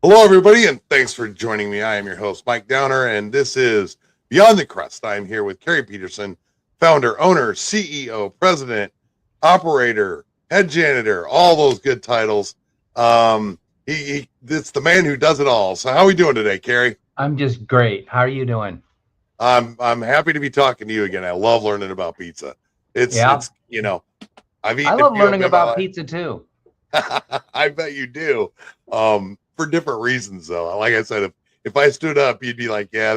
Hello, everybody, and thanks for joining me. I am your host, Mike Downer, and this is Beyond the Crust. I am here with Kerry Peterson, founder, owner, CEO, president, operator, head janitor, all those good titles. It's the man who does it all. So, how are we doing today, Kerry? I'm just great. How are you doing? I'm happy to be talking to you again. I love learning about pizza. It's Yeah, it's you know I've I eaten a love few of learning them in my about life. pizza too. I bet you do. For different reasons, though. Like I said, if I stood up, you'd be like, "Yeah,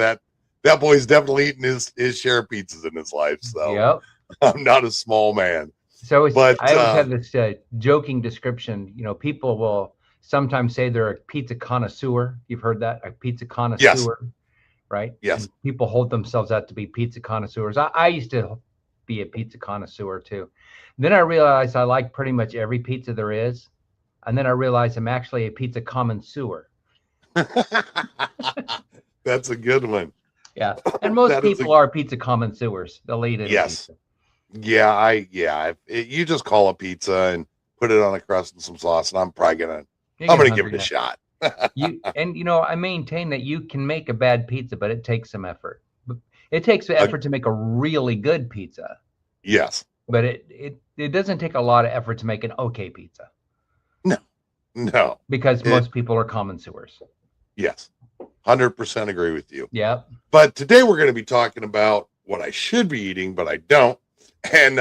that boy's definitely eaten his share of pizzas in his life." So Yep. I'm not a small man, So but I always have this joking description. People will sometimes say they're a pizza connoisseur. You've heard that, a pizza yes, connoisseur, right? yes. And people hold themselves out to be pizza connoisseurs. I used to be a pizza connoisseur too. Then I realized I like pretty much every pizza there is. And then I realized I'm actually a pizza connoisseur. That's a good one. Yeah. And most That is people are pizza connoisseurs. They'll eat any yes. pizza. You just call a pizza and put it on a crust and some sauce, and I'm You gonna get give it hungry a now. shot. I maintain that you can make a bad pizza, but it takes some effort. It takes Uh, effort to make a really good pizza, yes, but it doesn't take a lot of effort to make an okay pizza no, no. because It most people are connoisseurs. yes, 100% agree with you. Yep. But today we're going to be talking about what I should be eating, but I don't. And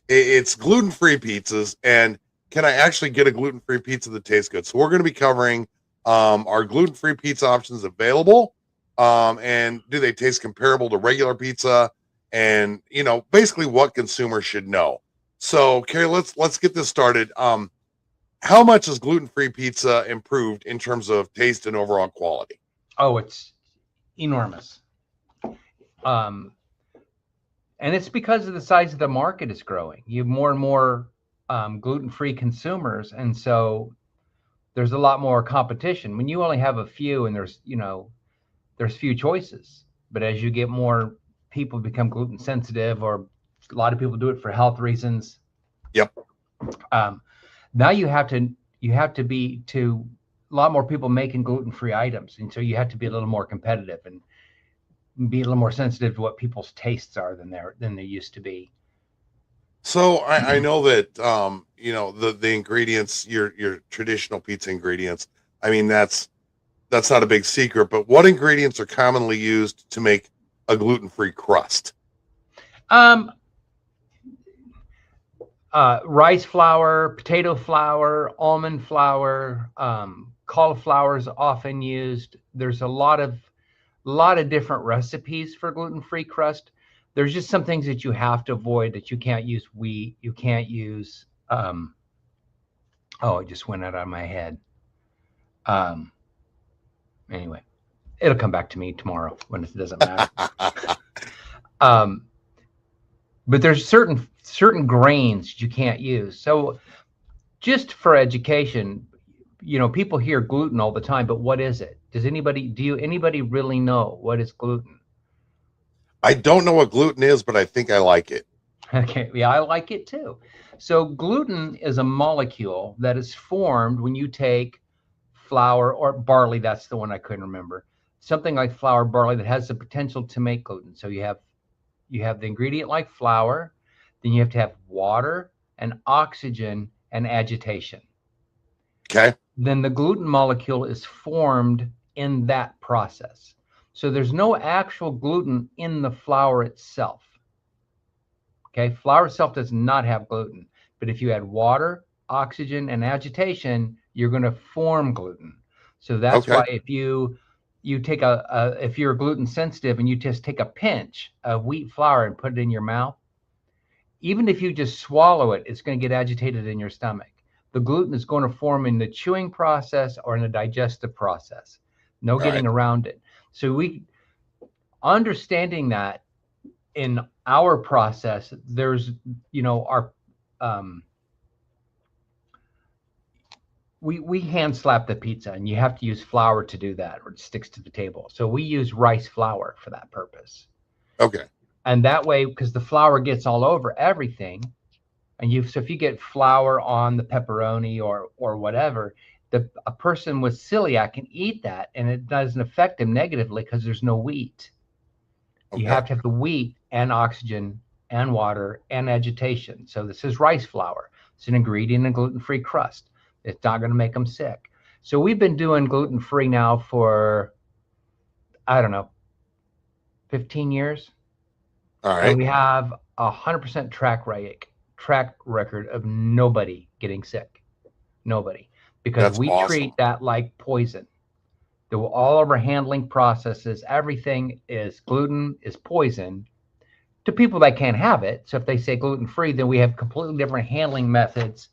it's gluten-free pizzas. And can I actually get a gluten-free pizza that tastes good? So we're going to be covering our gluten-free pizza options available. And do they taste comparable to regular pizza? And, basically what consumers should know. So, Carrie, let's get this started. How much is gluten-free pizza improved in terms of taste and overall quality? Oh, it's enormous. Um, and it's because of the size of the market is growing. You have more and more gluten-free consumers, and so there's a lot more competition. When you only have a few, and there's few choices. But as you get more people become gluten sensitive, or a lot of people do it for health reasons. Yep. Now you have to be to a lot more people making gluten-free items, and so you have to be a little more competitive and be a little more sensitive to what people's tastes are than they used to be. So I know that the ingredients, your traditional pizza ingredients. I mean that's not a big secret, but what ingredients are commonly used to make a gluten-free crust? Um, Rice flour, potato flour, almond flour, cauliflower is often used. There's a lot of different recipes for gluten-free crust. There's just some things that you have to avoid, that you can't use wheat. You can't use. Oh, it just went out of my head. Um, anyway, it'll come back to me tomorrow when it doesn't matter. Um, but there's certain grains you can't use. So just for education, people hear gluten all the time, but what is it? Anybody really know what is gluten? I don't know what gluten is, but I think I like it. Okay, yeah, I like it too. So gluten is a molecule that is formed when you take flour or barley. That's the one I couldn't remember. Something like flour, barley that has the potential to make gluten. So you have the ingredient like flour, then you have to have water and oxygen and agitation. Okay. Then the gluten molecule is formed in that process. So there's no actual gluten in the flour itself. Okay, flour itself does not have gluten, but if you add water, oxygen, and agitation, you're going to form gluten. So that's Okay. why if you take if you're gluten sensitive and you just take a pinch of wheat flour and put it in your mouth, even if you just swallow it, it's going to get agitated in your stomach. The gluten is going to form in the chewing process or in the digestive process. No All right. getting around it. So we understanding that in our process, there's our we hand slap the pizza, and you have to use flour to do that, or it sticks to the table. So we use rice flour for that purpose, Okay. and that way, because the flour gets all over everything, and if you get flour on the pepperoni or whatever, a person with celiac can eat that and it doesn't affect them negatively because there's no wheat. Okay. You have to have the wheat and oxygen and water and agitation. So this is rice flour. It's an ingredient in gluten-free crust. It's not going to make them sick. So we've been doing gluten-free now for, I don't know, 15 years. All right. And we have 100% track record of nobody getting sick. Nobody. Because That's we awesome. treat that like poison. All of our handling processes, everything is gluten is poison to people that can't have it. So if they say gluten-free, then we have completely different handling methods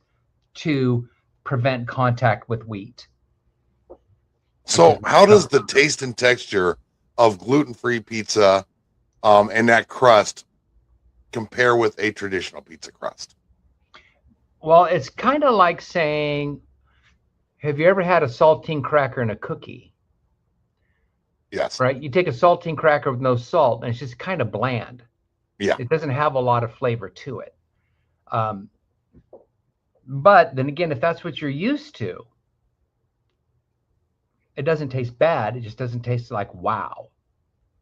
to prevent contact with wheat. So how does the taste and texture of gluten-free pizza and that crust compare with a traditional pizza crust? Well, it's kind of like saying, have you ever had a saltine cracker and a cookie? Yes. Right? You take a saltine cracker with no salt, and it's just kind of bland. Yeah. It doesn't have a lot of flavor to it. But then again, if that's what you're used to, it doesn't taste bad. It just doesn't taste like wow.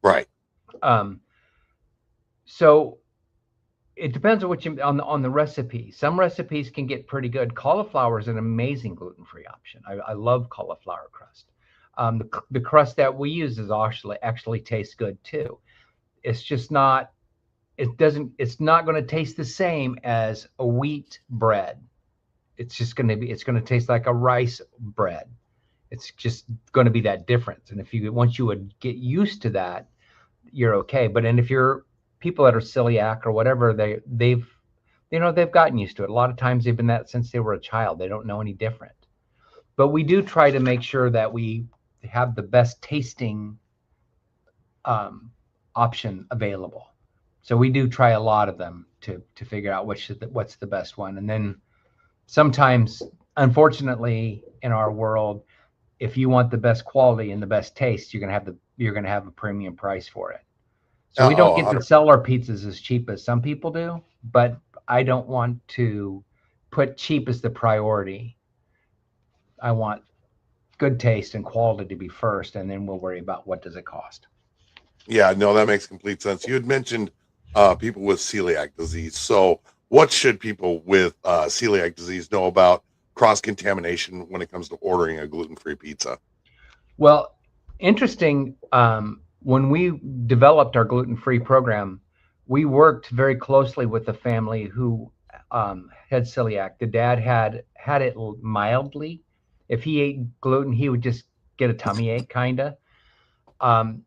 Right. So it depends on what you on the recipe. Some recipes can get pretty good. Cauliflower is an amazing gluten-free option. I love cauliflower crust. The crust that we use is actually tastes good too. It's just not. It's not going to taste the same as a wheat bread. It's going to taste like a rice bread. It's just going to be that difference. And once you would get used to that, you're okay. But if you're people that are celiac or whatever, they've gotten used to it. A lot of times they've been that since they were a child. They don't know any different. But we do try to make sure that we have the best tasting option available. So we do try a lot of them to figure out what's the best one. And then sometimes, unfortunately, in our world, if you want the best quality and the best taste, you're gonna have a premium price for it. So we don't get to sell our pizzas as cheap as some people do, but I don't want to put cheap as the priority. I want good taste and quality to be first, and then we'll worry about what does it cost. Yeah, no, that makes complete sense. You had mentioned people with celiac disease. So what should people with celiac disease know about cross-contamination when it comes to ordering a gluten-free pizza? Well, interesting. When we developed our gluten-free program, we worked very closely with the family who had celiac. The dad had it mildly. If he ate gluten, he would just get a tummy ache, kind of.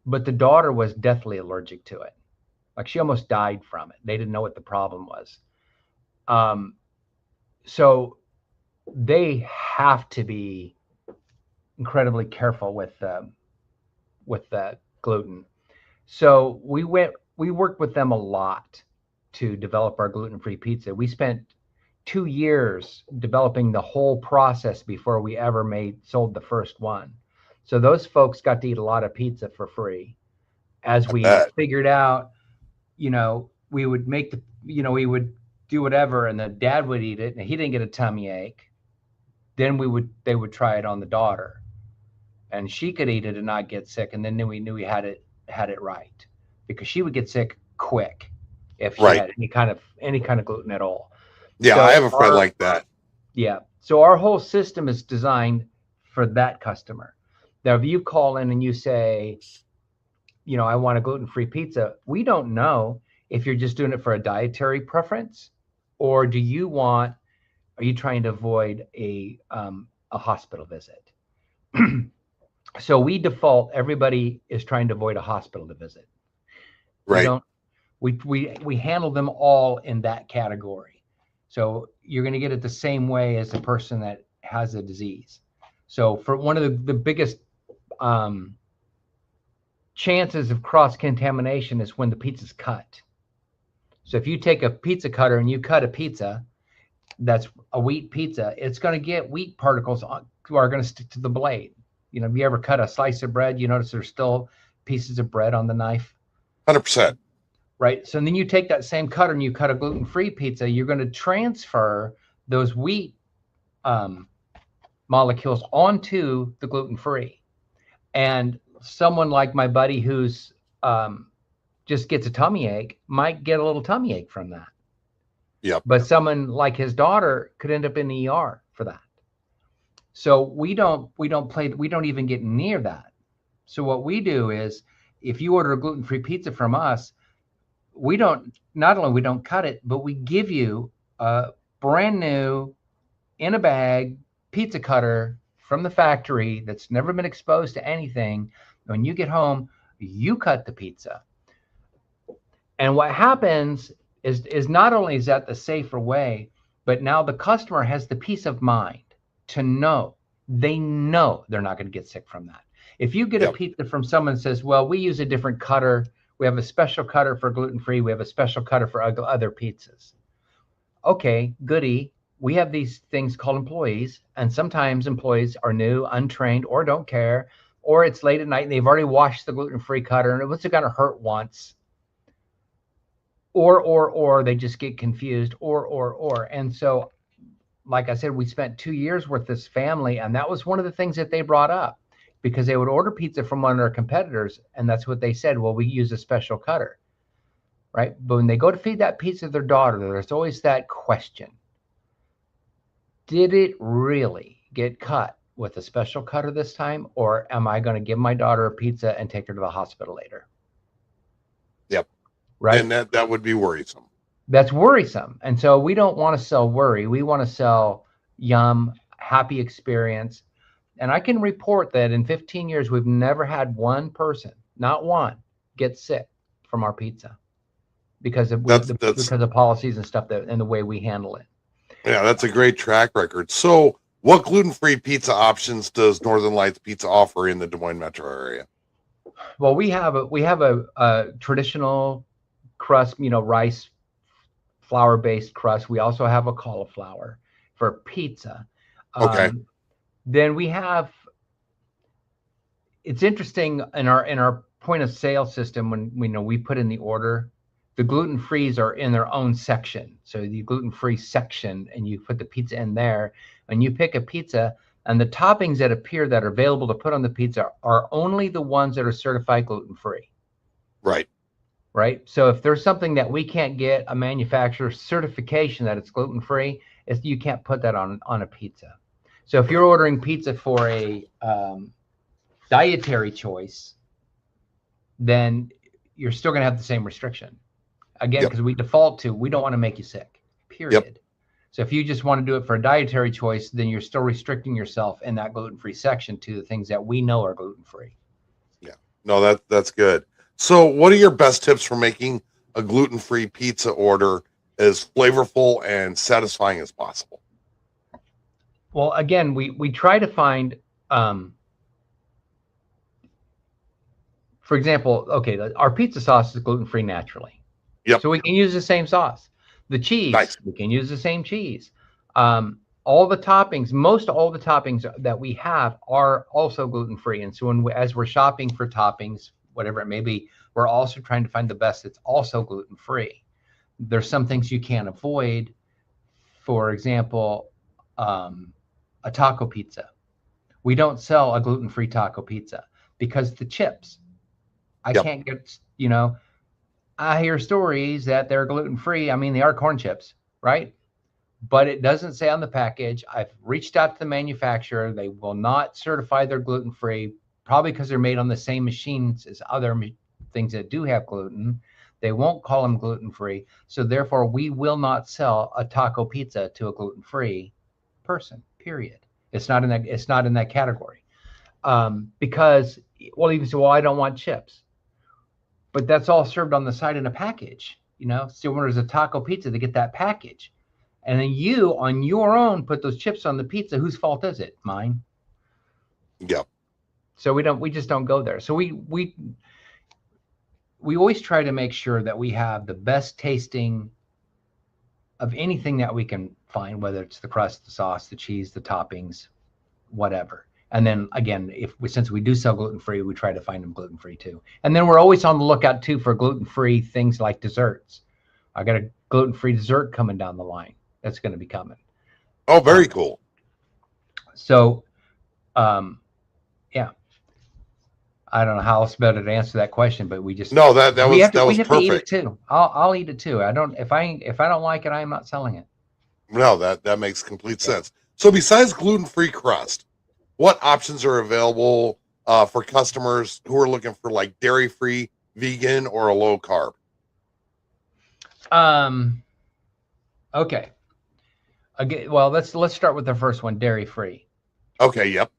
But the daughter was deathly allergic to it. Like she almost died from it. They didn't know what the problem was. So they have to be incredibly careful with the gluten. So we worked with them a lot to develop our gluten-free pizza. We spent 2 years developing the whole process before we ever sold the first one. So those folks got to eat a lot of pizza for free as we figured out, we would we would do whatever, and the dad would eat it, and he didn't get a tummy ache. Then they would try it on the daughter, and she could eat it and not get sick. And then we knew we had it right, because she would get sick quick if she had any kind of gluten at all. Yeah, so I have a friend like that. Yeah. So our whole system is designed for that customer. Now, if you call in and you say, I want a gluten-free pizza, we don't know if you're just doing it for a dietary preference, or are you trying to avoid a hospital visit? So we default, everybody is trying to avoid a hospital visit. Right. We handle them all in that category. So you're going to get it the same way as the person that has a disease. So for one of the biggest chances of cross-contamination is when the pizza's cut. So if you take a pizza cutter and you cut a pizza that's a wheat pizza, it's going to get wheat particles who are going to stick to the blade. Have you ever cut a slice of bread? You notice there's still pieces of bread on the knife? 100%. Right. So then you take that same cutter and you cut a gluten-free pizza, you're going to transfer those wheat molecules onto the gluten-free. And someone like my buddy who's just gets a tummy ache might get a little tummy ache from that. Yep. But someone like his daughter could end up in the ER for that. So we don't even get near that. So what we do is, if you order a gluten-free pizza from us, not only we don't cut it, but we give you a brand new, in a bag, pizza cutter from the factory that's never been exposed to anything. When you get home, you cut the pizza. And what happens is not only is that the safer way, but now the customer has the peace of mind to know they're not going to get sick from that. If you get a pizza from someone that says, well, we use a different cutter, we have a special cutter for gluten-free, we have a special cutter for other pizzas. Okay, goody. We have these things called employees, and sometimes employees are new, untrained, or don't care, or it's late at night and they've already washed the gluten-free cutter and it was going to hurt once. Or they just get confused, or. And so, like I said, we spent 2 years with this family, and that was one of the things that they brought up, because they would order pizza from one of our competitors, and that's what they said. Well, we use a special cutter, right? But when they go to feed that pizza to their daughter, there's always that question. Did it really get cut with a special cutter this time, or am I going to give my daughter a pizza and take her to the hospital later? Yep. Right. And that would be worrisome. That's worrisome. And so we don't want to sell worry. We want to sell yum, happy experience. And I can report that in 15 years, we've never had one person, not one, get sick from our pizza because of policies and stuff and the way we handle it. Yeah, that's a great track record. So what gluten-free pizza options does Northern Lights Pizza offer in the Des Moines metro area? Well, we have a traditional crust, rice flour-based crust. We also have a cauliflower for pizza. Okay. Then we have, it's interesting in our point of sale system, when we put in the order, the gluten-frees are in their own section. So the gluten-free section, and you put the pizza in there, and you pick a pizza, and the toppings that appear that are available to put on the pizza are only the ones that are certified gluten-free. Right. Right. So if there's something that we can't get a manufacturer certification that it's gluten-free, you can't put that on a pizza. So if you're ordering pizza for a dietary choice, then you're still going to have the same restriction. Again, because we default to, we don't want to make you sick, period. Yep. So if you just want to do it for a dietary choice, then you're still restricting yourself in that gluten-free section to the things that we know are gluten-free. Yeah. No, that's good. So what are your best tips for making a gluten-free pizza order as flavorful and satisfying as possible? Well, again, we try to find, for example, okay, our pizza sauce is gluten-free naturally. Yep. So we can use the same sauce. The cheese, nice. We can use the same cheese. All the toppings, most all the toppings that we have are also gluten-free. And so as we're shopping for toppings, whatever it may be, we're also trying to find the best that's also gluten-free. There's some things you can't avoid. For example, a taco pizza. We don't sell a gluten-free taco pizza because the chips, I can't get, I hear stories that they're gluten-free. I mean, they are corn chips, right? But it doesn't say on the package. I've reached out to the manufacturer. They will not certify they're gluten-free, probably because they're made on the same machines as other things that do have gluten. They won't call them gluten-free. So therefore, we will not sell a taco pizza to a gluten-free person, period. It's not in that category. Because, well, even so, well, I don't want chips. But that's all served on the side in a package, So when there's a taco pizza, they get that package. And then you, on your own, put those chips on the pizza. Whose fault is it? Mine. Yep. So we just don't go there. So we always try to make sure that we have the best tasting of anything that we can find, whether it's the crust, the sauce, the cheese, the toppings, whatever. And then again, since we do sell gluten-free, we try to find them gluten-free too. And then we're always on the lookout too for gluten-free things like desserts. I got a gluten-free dessert coming down the line. That's going to be coming. Oh, very cool. So, yeah, I don't know how else better to answer that question, but No, that we was have to eat it perfect. too. I'll eat it too. I don't if I don't like it, I am not selling it. No, that makes complete Yeah. sense. So besides gluten-free crust, what options are available for customers who are looking for like dairy-free, vegan, or a low carb? Um. Okay. Again, well, let's start with the first one, dairy free. Okay, yep,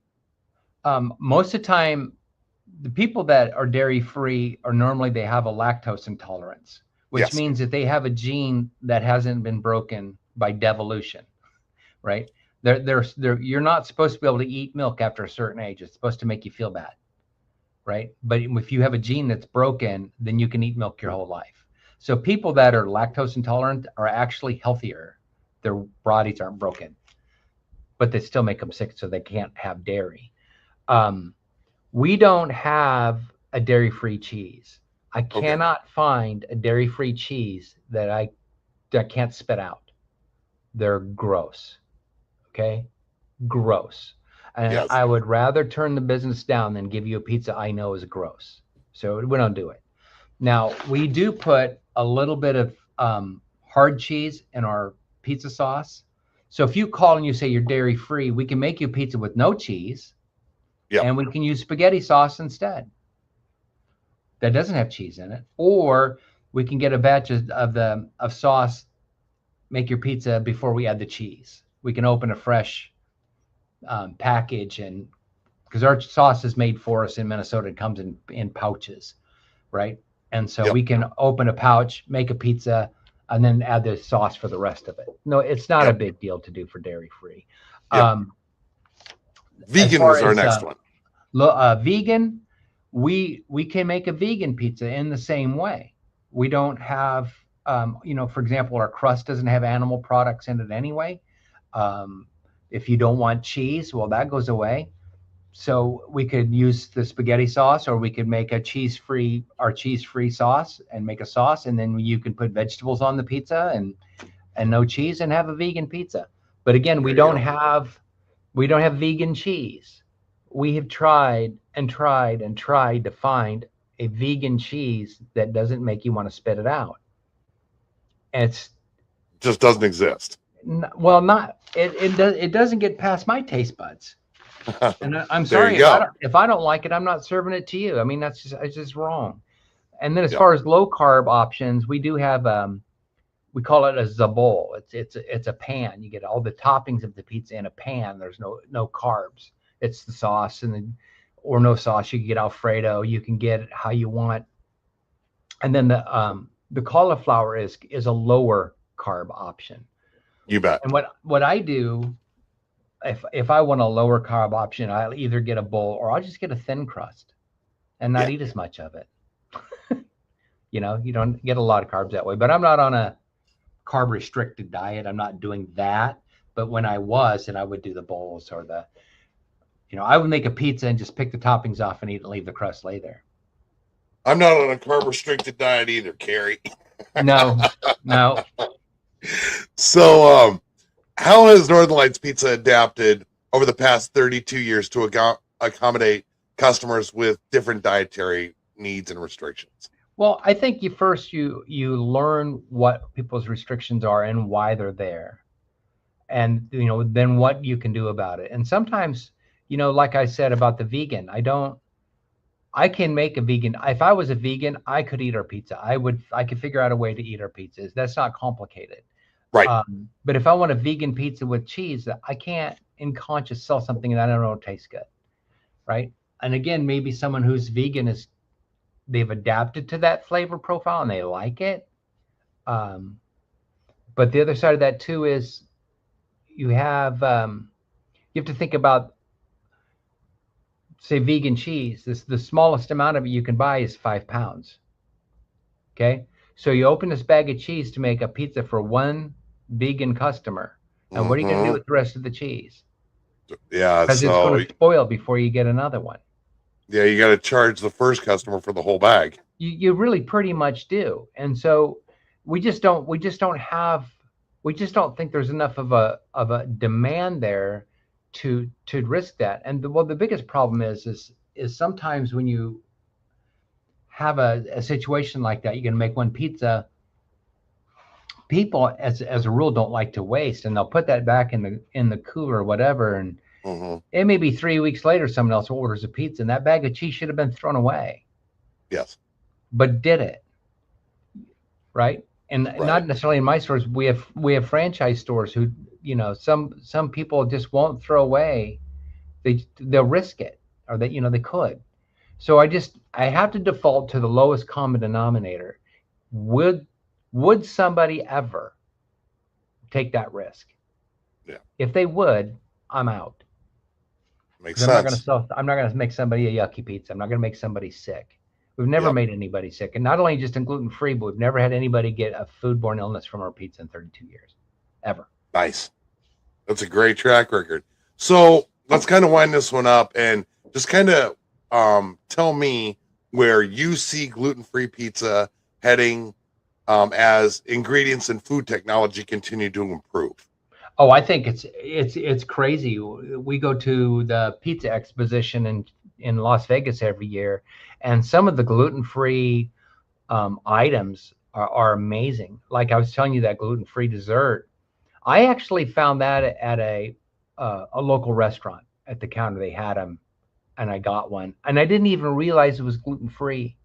Most of the time, the people that are dairy free are normally they have a lactose intolerance, which yes, means that they have a gene that hasn't been broken by devolution, right? You're not supposed to be able to eat milk after a certain age. It's supposed to make you feel bad, right? But if you have a gene that's broken, then you can eat milk your whole life. So people that are lactose intolerant are actually healthier. Their bodies aren't broken, but they still make them sick, so they can't have dairy. Um, we don't have a dairy-free cheese. I okay, cannot find a dairy-free cheese that can't spit out. They're gross. Okay, gross. And yes, I would rather turn the business down than give you a pizza I know is gross. So we don't do it. Now we do put a little bit of hard cheese in our pizza sauce. So if you call and you say you're dairy free, we can make you pizza with no cheese, yep, and we can use spaghetti sauce instead that doesn't have cheese in it, or we can get a batch of sauce, make your pizza before we add the cheese. We can open a fresh package, and because our sauce is made for us in Minnesota, it comes in pouches, right? And so yep, we can open a pouch, make a pizza, and then add the sauce for the rest of it. No, it's not a yep, big deal to do for dairy free. yep. Um, as Vegan far was our as next one. vegan, we can make a vegan pizza in the same way. We don't have, for example, our crust doesn't have animal products in it anyway. Um, if you don't want cheese, well, that goes away. So we could use the spaghetti sauce, or we could make our cheese-free sauce and make a sauce, and then you can put vegetables on the pizza and no cheese and have a vegan pizza. But again, There you go. we don't have vegan cheese. We have tried and tried and tried to find a vegan cheese that doesn't make you want to spit it out. And it's Just doesn't exist. well, not it doesn't get past my taste buds. And I'm There you sorry go. if I don't like it, I'm not serving it to you. I mean, it's just wrong. And then as Yep, far as low carb options, we do have we call it a zabol. It's a pan. You get all the toppings of the pizza in a pan. There's no carbs. It's the sauce or no sauce. You can get Alfredo. You can get it how you want. And then the cauliflower is a lower carb option. you bet. And what I do if I want a lower carb option, I'll either get a bowl or I'll just get a thin crust and not Yeah, eat as much of it. You don't get a lot of carbs that way, but I'm not on a carb restricted diet. I'm not doing that. But when I was, and I would do the bowls or I would make a pizza and just pick the toppings off and eat and leave the crust lay there. I'm not on a carb restricted diet either, Kerry. No, no. So, how has Northern Lights Pizza adapted over the past 32 years to accommodate customers with different dietary needs and restrictions? Well, I think you learn what people's restrictions are and why they're there, and then what you can do about it. And sometimes, like I said about the vegan, I can make a vegan. If I was a vegan, I could eat our pizza. I could figure out a way to eat our pizzas. That's not complicated. Right. But if I want a vegan pizza with cheese, I can't in conscious sell something that I don't know tastes good, right? And again, maybe someone who's vegan they've adapted to that flavor profile and they like it. But the other side of that too is you have to think about, say, vegan cheese. The smallest amount of it you can buy is 5 pounds. Okay, so you open this bag of cheese to make a pizza for one vegan customer, and what are you going to do Mm-hmm. with the rest of the cheese? Yeah. Because it's going So, to spoil before you get another one. yeah, you got to charge the first customer for the whole bag. You really pretty much do. And so we just don't think there's enough of a demand there to risk that. And the biggest problem is sometimes when you have a situation like that, you're going to make one pizza. People, as a rule, don't like to waste, and they'll put that back in the cooler or whatever. And it may be 3 weeks later, someone else orders a pizza, and that bag of cheese should have been thrown away. Yes. But did it? Right? And Right. not necessarily in my stores. We have franchise stores who, some people just won't throw away. They'll risk it, or they could. So I have to default to the lowest common denominator. Would somebody ever take that risk? Yeah. If they would, I'm out. Makes sense. I'm not gonna make somebody a yucky pizza. I'm not gonna make somebody sick. We've never made anybody sick, and not only just in gluten-free, but we've never had anybody get a foodborne illness from our pizza in 32 years, ever. Nice. That's a great track record. So let's kind of wind this one up and just kind of tell me where you see gluten-free pizza heading as ingredients and food technology continue to improve. Oh, I think it's crazy. We go to the pizza exposition in Las Vegas every year, and some of the gluten-free items are amazing. Like I was telling you, that gluten-free dessert, I actually found that at a local restaurant. At the counter, they had them, and I got one, and I didn't even realize it was gluten-free.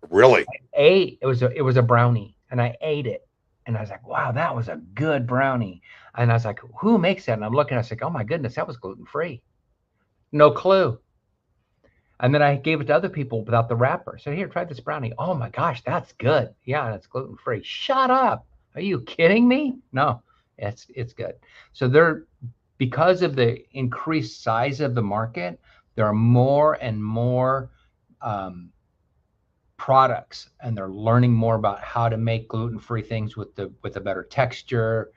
Really? It was a brownie, and I ate it, and I was like, wow, that was a good brownie. And I was like, who makes that? And I'm looking, I was like, oh my goodness, that was gluten-free. No clue. And then I gave it to other people without the wrapper. So here, try this brownie. Oh my gosh, that's good. Yeah, and it's gluten-free. Shut up. Are you kidding me? No, it's good. So because of the increased size of the market, there are more and more products, and they're learning more about how to make gluten-free things with a better texture.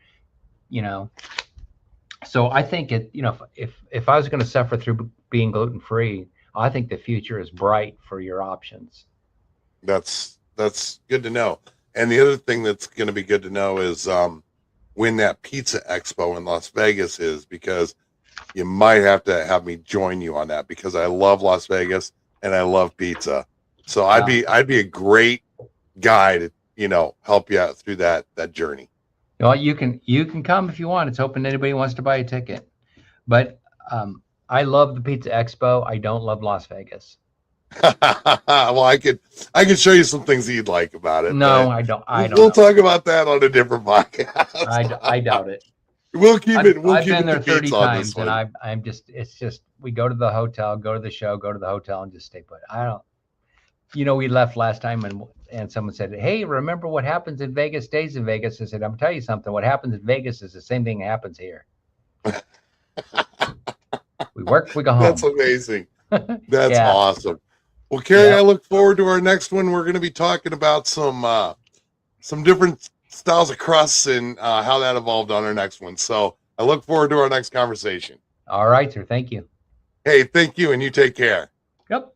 So I think if I was going to suffer through being gluten-free, I think the future is bright for your options. That's good to know. And the other thing that's going to be good to know is when that pizza expo in Las Vegas is, because you might have to have me join you on that, because I love Las Vegas and I love pizza. So I'd be a great guy to help you out through that journey. Well, you can come if you want. It's open to anybody who wants to buy a ticket. But I love the Pizza Expo. I don't love Las Vegas. Well, I could show you some things that you'd like about it. No, I don't. We'll talk about that on a different podcast. I doubt it. We'll keep it. I've been there 30 times, and I'm just. It's just we go to the hotel, go to the show, go to the hotel, and just stay put. I don't. We left last time, and someone said, "Hey, remember what happens in Vegas stays in Vegas?" I said, "I'm telling you something. What happens in Vegas is the same thing that happens here." We work, we go home. That's amazing. That's awesome. Well, Kerry, I look forward to our next one. We're going to be talking about some different styles of crusts and how that evolved on our next one. So I look forward to our next conversation. All right, sir. Thank you. Hey, thank you, and you take care. Yep.